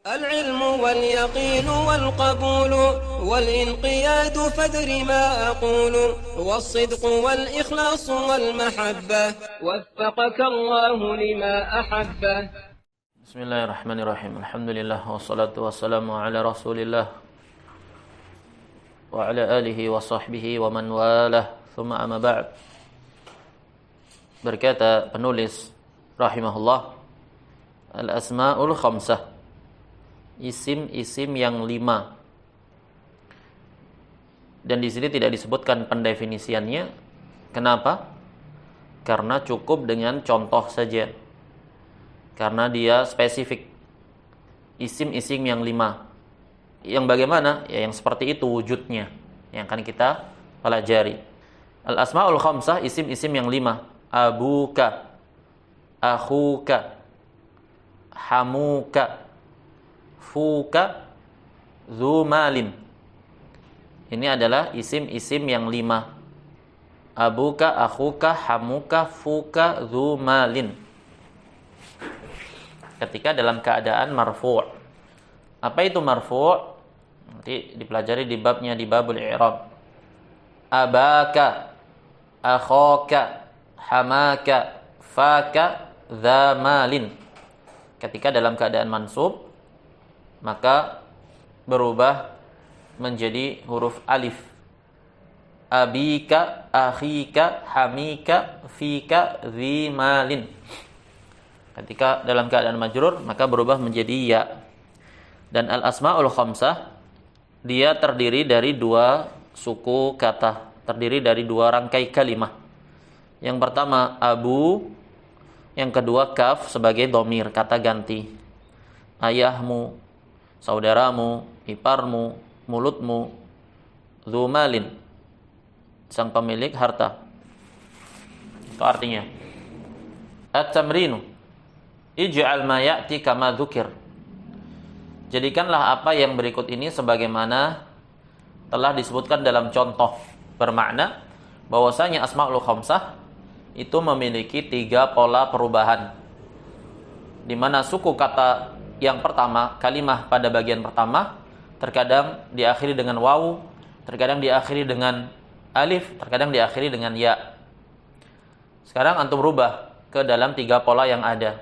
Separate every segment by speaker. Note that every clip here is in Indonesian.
Speaker 1: العلم واليقين والقبول والانقياد فادر ما أقول والصدق والإخلاص والمحبة وفقك الله لما أحبه.
Speaker 2: Bismillahirrahmanirrahim. Alhamdulillah wassalatu wassalamu ala Rasulillah wa ala alihi wa sahbihi wa man walah. Thumma amma ba'd. Berkata penulis rahimahullah, al-asma'ul khamsah, isim-isim yang 5. Dan di sini tidak disebutkan pendefinisiannya. Kenapa? Karena cukup dengan contoh saja. Karena dia spesifik. Isim-isim yang 5. Yang bagaimana? Ya yang seperti itu wujudnya, yang akan kita pelajari. Al-asma'ul khamsah, isim-isim yang 5. Abuka, akhuka, hamuka, fuka, zumalin. Ini adalah isim-isim yang 5. Abuka, akhuka, hamuka, fuka, zumalin. Ketika dalam keadaan marfu'. Apa itu marfu'? Nanti dipelajari di babnya, di babul i'rab. Abaka, akhaka, hamaka, faka, zamalin. Ketika dalam keadaan mansub, maka berubah menjadi huruf alif. Abika, akhika, hamika, fika, zimalin. Ketika dalam keadaan majrur, maka berubah menjadi ya. Dan al-asma'ul khamsah, dia terdiri dari 2 suku kata, terdiri dari 2 rangkai kalimah. Yang pertama abu, yang kedua kaf sebagai dhamir, kata ganti. Ayahmu, saudaramu, iparmu, mulutmu, zumalin, sang pemilik harta. Itu artinya. At-tamrinu, ij'al ma ya'ti kama dzukir. Jadikanlah apa yang berikut ini sebagaimana telah disebutkan dalam contoh. Bermakna bahwasanya asmaul khamsah itu memiliki 3 pola perubahan, di mana suku kata yang pertama, kalimah pada bagian pertama, terkadang diakhiri dengan waw, terkadang diakhiri dengan alif, terkadang diakhiri dengan ya. Sekarang antum rubah ke dalam 3 pola yang ada.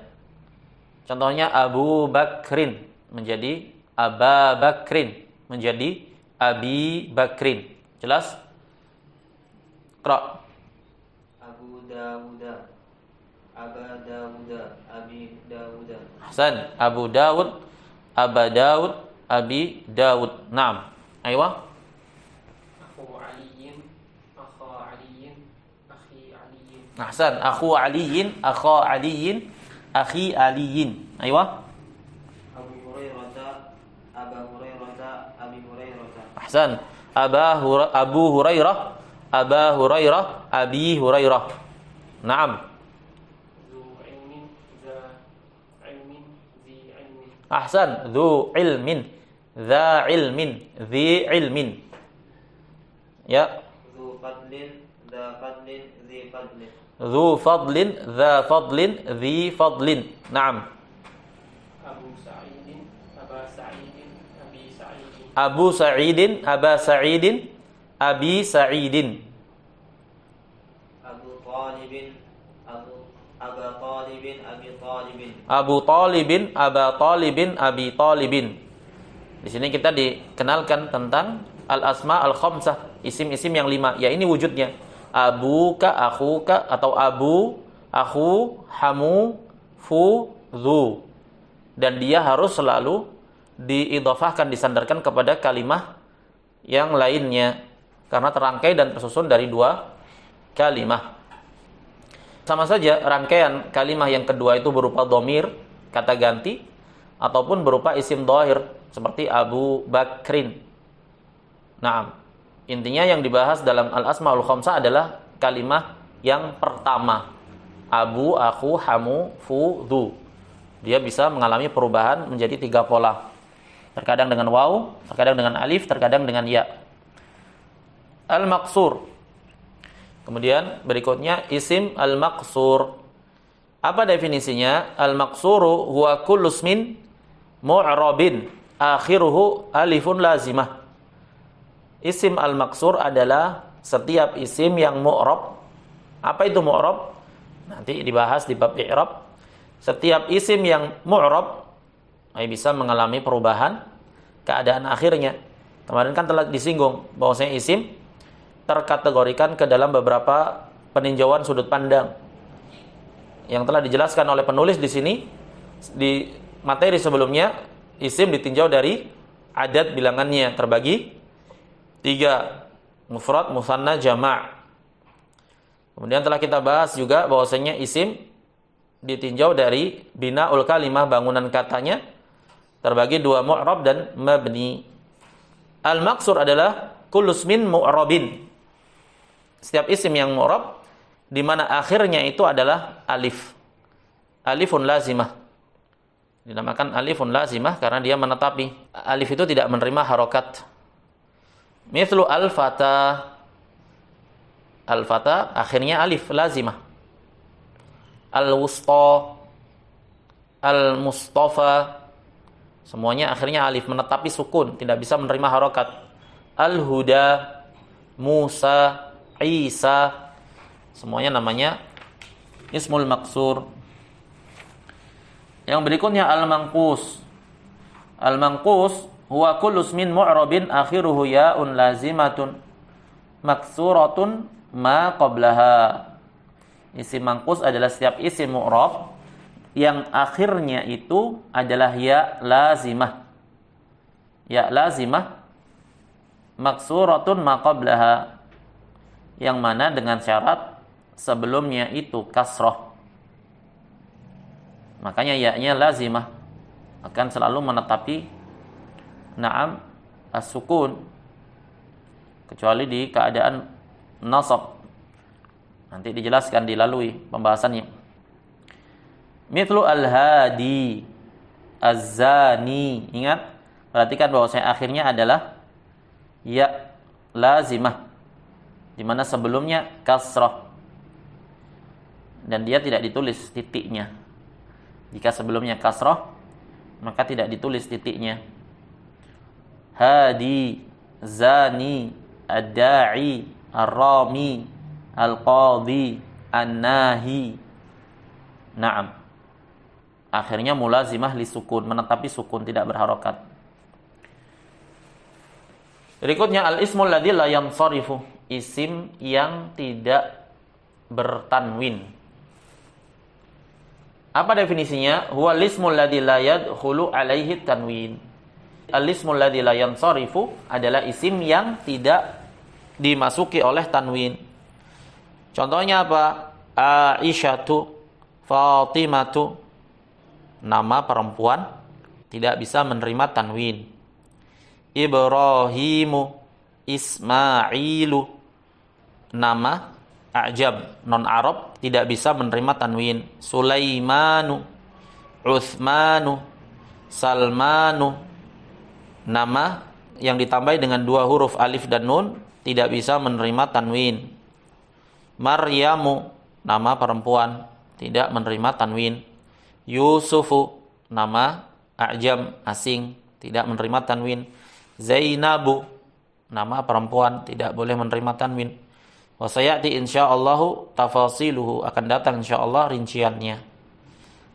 Speaker 2: Contohnya Abu Bakrin menjadi Aba Bakrin, menjadi Abi Bakrin. Jelas? Qra.
Speaker 3: Abu Dawuda, Aba Dawuda, Abi Dawuda.
Speaker 2: Ahsan. Abu Dawud, Aba Dawud, Abi Dawud. Naam. Aywa.
Speaker 3: Akhu Aliyin, Akha Aliyin, Akhi Aliyin.
Speaker 2: Ahsan. Akhu Aliyin, Akha Aliyin, Akhi Aliyin. Aywa.
Speaker 3: Abu Hurairah, Aba Hurairah, Abi Hurairah.
Speaker 2: Ahsan. Abu Hurairah, Aba Hurairah, Abi Hurairah. Naam.
Speaker 3: Zu ilmin, za ilmin, zi ilmin.
Speaker 2: Ahsan. Dzu ilmin, dza ilmin, dzi ilmin. Ya.
Speaker 3: Zu fadlin, za fadlin, zi fadlin.
Speaker 2: Dzu fadlin, dza fadlin, dzi fadlin. Naam.
Speaker 3: Abu Sa'idin, Aba Sa'idin, Abi Sa'idin.
Speaker 2: Abu Sa'idin, Aba Sa'idin, Abi Sa'idin.
Speaker 3: Abu Talibin, Aba Talibin, Abi Talibin.
Speaker 2: Abu Talibin, Aba Talibin, Abi Talibin. Di sini kita dikenalkan tentang al-asma al-khamsah, isim-isim yang 5. Ya, ini wujudnya. Abuka, akhuka, atau abu, akhu, hamu, fu, dzu. Dan dia harus selalu diidhafahkan, disandarkan kepada kalimah yang lainnya, karena terangkai dan tersusun dari 2 kalimah. Sama saja rangkaian kalimah yang kedua itu berupa dhamir, kata ganti, ataupun berupa isim dhahir seperti Abu Bakrin. Naam. Intinya yang dibahas dalam al-asmaul khamsah adalah kalimah yang pertama. Abu, akhu, hamu, fu, dzu. Dia bisa mengalami perubahan menjadi 3 pola. Terkadang dengan waw, terkadang dengan alif, terkadang dengan ya. Al-maqsur. Kemudian berikutnya isim al-maqsur. Apa definisinya? Al-maqsuru huwa kullu ismin mu'rabin akhiruhu alifun lazimah. Isim al-maksur adalah setiap isim yang mu'rab. Apa itu mu'rab? Nanti dibahas di bab i'rab. Setiap isim yang mu'rab bisa mengalami perubahan keadaan akhirnya. Kemarin kan telah disinggung bahwasanya isim terkategorikan ke dalam beberapa peninjauan sudut pandang yang telah dijelaskan oleh penulis di sini. Di materi sebelumnya, isim ditinjau dari adat bilangannya terbagi 3, mufrad, musanna, jama'. Kemudian telah kita bahas juga bahwasanya isim ditinjau dari bina'ul kalimah, bangunan katanya terbagi 2, mu'rab dan mabni. Al-maksur adalah kullu ismin mu'rabin. Setiap isim yang mu'rab di mana akhirnya itu adalah alif. Alifun lazimah. Dinamakan alifun lazimah karena dia menetapi. Alif itu tidak menerima harokat. Mithlu al-fata. Al-fata akhirnya alif lazimah. Al-wusta, al-mustafa, semuanya akhirnya alif, menetapi sukun, tidak bisa menerima harokat. Al-huda, Musa, Isa, semuanya namanya ismul maksur. Yang berikutnya al-manqus. Al-manqus huwa kullu ismin mu'rabin akhiruhu ya'un lazimatun maksuratun ma qablaha. Isim manqus adalah setiap isim mu'rab yang akhirnya itu adalah ya lazimah. Ya lazimah maksuratun ma qablaha, yang mana dengan syarat sebelumnya itu kasrah. Makanya ya-nya lazimah akan selalu menetapi na'am as-sukun kecuali di keadaan nasab. Nanti dijelaskan, dilalui pembahasannya. Mithlu al-hadi, az-zani. Ingat, perhatikan bahwasanya akhirnya adalah ya lazimah di mana sebelumnya kasrah dan dia tidak ditulis titiknya. Jika sebelumnya kasrah, maka tidak ditulis titiknya. Hadi, zani, ad-da'i, ar-rami, al-qadhi, an-nahi. Naam. Akhirnya mulazimah li sukun, menetapi sukun, tidak berharokat. Berikutnya al-ismul ladzi la yansarifu, isim yang tidak bertanwin. Apa definisinya? Huwa al-ismul ladzi la yadkhulu alaihi tanwin. Al-ismul ladzi la yansarifu adalah isim yang tidak dimasuki oleh tanwin. Contohnya apa? Aisyatu, Fatimatu, nama perempuan tidak bisa menerima tanwin. Ibrahimu, Ismailu, nama a'jam, non Arab, tidak bisa menerima tanwin. Sulaimanu, Utsmanu, Salmanu, nama yang ditambahi dengan 2 huruf alif dan nun tidak bisa menerima tanwin. Maryamu, nama perempuan, tidak menerima tanwin. Yusufu, nama a'jam, asing, tidak menerima tanwin. Zainabu, nama perempuan, tidak boleh menerima tanwin. Wa sayati insyaallah tafasiluhu, akan datang insyaallah rinciannya.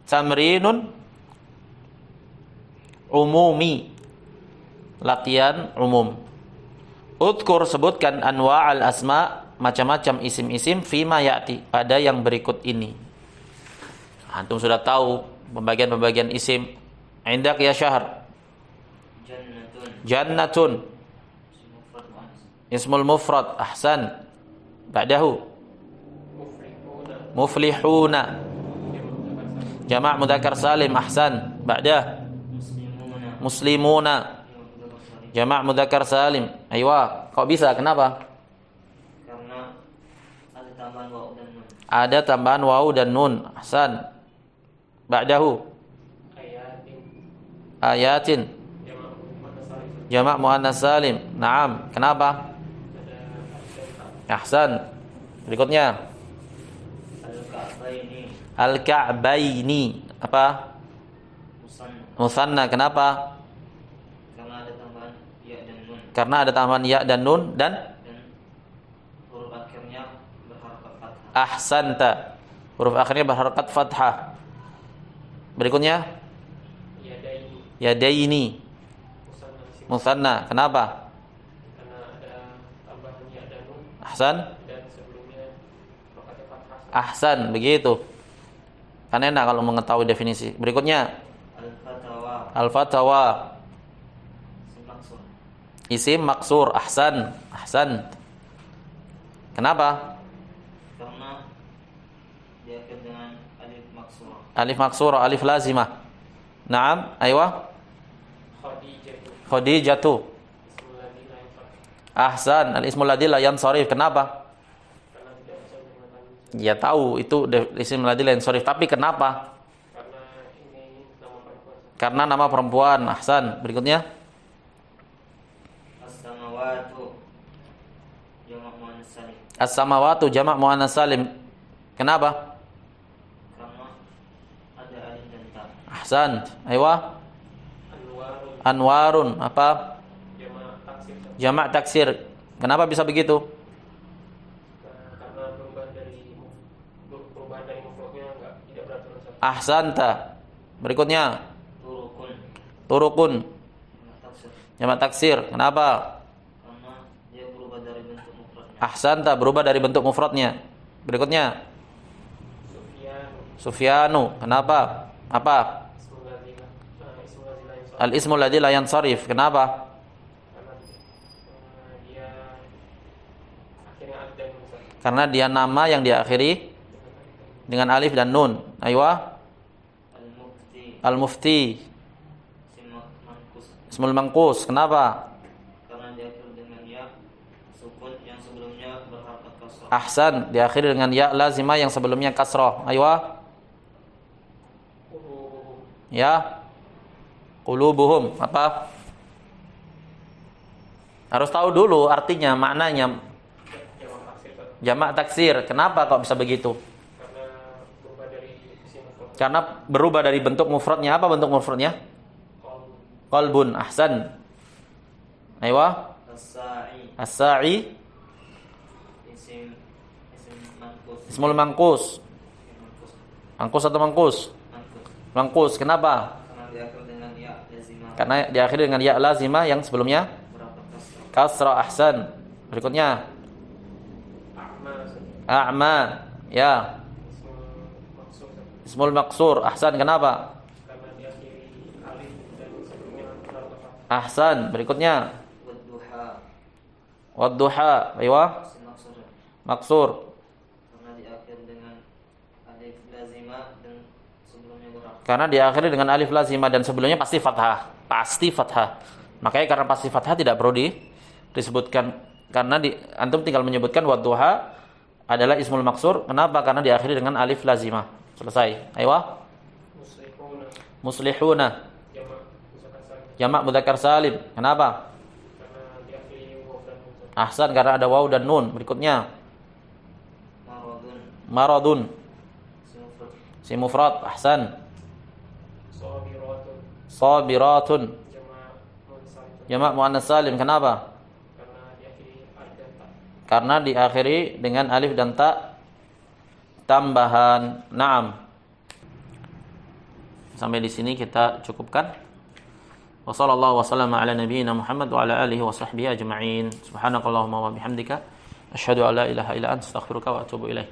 Speaker 2: Tamrinun umumi, latihan umum. Udkur, sebutkan anwa'al asma, macam-macam isim-isim, fima ya'ti, pada yang berikut ini. Antum sudah tahu pembagian-pembagian isim. Indak ya Syahr. Jannatun, ismul mufrad, ahsan. Ba'dahu muflihuna, jama' mudzakkar salim, ahsan. Ba'dah muslimuna, jama' mudzakkar salim. Aywa, kok bisa? Kenapa?
Speaker 3: Karena ada tambahan waw dan nun.
Speaker 2: Ada tambahan waw dan nun. Ahsan. Ba'dahu ayatin, jama' muannas salim. Naam. Kenapa? Ahsan. Berikutnya
Speaker 3: Al-Ka'baini,
Speaker 2: al-ka'baini, apa? Musanna. Kenapa?
Speaker 3: Karena ada tambahan ya dan nun.
Speaker 2: Karena ada tambahan ya dan nun dan
Speaker 3: Dan huruf akhirnya berharakat fathah.
Speaker 2: ahsanta. Huruf akhirnya berharakat fathah. Berikutnya yadaini. Musanna. Kenapa?
Speaker 4: Karena ada tambahan ya dan nun
Speaker 2: Ahsan.
Speaker 4: dan sebelumnya harokatnya fathah.
Speaker 2: Ahsan, begitu. Kan enak kalau mengetahui definisi. Berikutnya
Speaker 3: Al-fatawa
Speaker 2: al-fatawa.
Speaker 3: semaksud.
Speaker 2: Isim maksur. Ahsan. Ahsan. Kenapa?
Speaker 3: Karena diakhiri dengan alif maksurah.
Speaker 2: Alif maksur, alif lazimah. Naam, aywa. Khadijatu. Ahsan, al-ismul ladzi la yansharif. Kenapa? Ya tahu itu isim ladzi la yansharif, tapi kenapa?
Speaker 4: Karena ini nama perempuan.
Speaker 2: Karena nama perempuan. Ahsan. Berikutnya
Speaker 3: As-samawatu jamak muannas salim.
Speaker 2: as-samawatu jamak muannas salim. Kenapa?
Speaker 3: Karena ada alif dan ta.
Speaker 2: Ahsan. Aywa.
Speaker 4: Anwarun
Speaker 2: Anwarun. Apa?
Speaker 4: jama' taksir.
Speaker 2: Jamak taksir. Kenapa bisa begitu?
Speaker 4: Karena perubahan dari mufradnya tidak beratur satu.
Speaker 2: Ahsanta. Berikutnya
Speaker 3: Turukun
Speaker 2: turukun.
Speaker 3: jamak taksir.
Speaker 2: Jamak taksir. Kenapa?
Speaker 3: Karena dia berubah dari bentuk mufradnya.
Speaker 2: Ahsanta, berubah dari bentuk mufradnya. Berikutnya Sufyanu. Kenapa? Apa? Al-ismul ladzi la yansharif. Kenapa? Karena dia nama yang diakhiri dengan alif dan nun. Aywa.
Speaker 3: Al-mufti
Speaker 2: Al-mufti.
Speaker 3: mankus.
Speaker 2: Ismul mangkus. Kenapa?
Speaker 3: Karena diakhiri dengan ya sukun yang sebelumnya berharakat kasrah.
Speaker 2: Ahsan, diakhiri dengan ya lazimah yang sebelumnya kasrah. Aywa. Ya. Qulubuhum. Apa? Harus tahu dulu artinya, maknanya. Jamak taksir. Kenapa kok bisa begitu? Karena berubah dari bentuk mufradnya. Apa bentuk mufradnya? Qalbun. Ahsan. Aywa.
Speaker 3: As-sa'i
Speaker 2: As-sa'i.
Speaker 3: isim mankus.
Speaker 2: Ismul mangkus.
Speaker 3: Mankus.
Speaker 2: Mangkus atau mangkus?
Speaker 3: Mankus.
Speaker 2: Mangkus. Kenapa?
Speaker 3: Karena diakhiri dengan ya lazimah
Speaker 2: Karena diakhiri dengan ya lazimah yang sebelumnya
Speaker 3: berharakat kasrah.
Speaker 2: kasrah. Ahsan. Berikutnya a'ma. Ya. Ismul maksur. Ahsan. Kenapa? Ahsan. Berikutnya
Speaker 3: Wadduha
Speaker 2: wadduha. Aywa.
Speaker 3: isim maksur.
Speaker 2: Maksur.
Speaker 3: Karena diakhiri dengan alif lazimah dan sebelumnya berharakat.
Speaker 2: Karena diakhiri dengan alif lazimah dan sebelumnya pasti fathah. Pasti fathah. Makanya karena pasti fathah tidak perlu disebutkan. Karena antum tinggal menyebutkan wadduha adalah ismul maksur. Kenapa? Karena diakhiri dengan alif lazimah. Selesai. Aywa. Muslihuna. Jamak mudzakkar salim. Kenapa? Ahsan, karena ada waw dan nun. Berikutnya
Speaker 3: Maradun
Speaker 2: maradun.
Speaker 3: isim mufrad.
Speaker 2: Si mufrad. Ahsan. Sabiratun. Jamak muannas salim. Kenapa? Karena diakhiri dengan alif dan ta tambahan. Naam. Sampai di sini kita cukupkan. Wa sallallahu wasallama ala nabiyyina Muhammad wa ala alihi wa sahbihi ajma'in. Subhanakallahumma wa bihamdika asyhadu an la ilaha illa anta astaghfiruka wa atubu ilaik.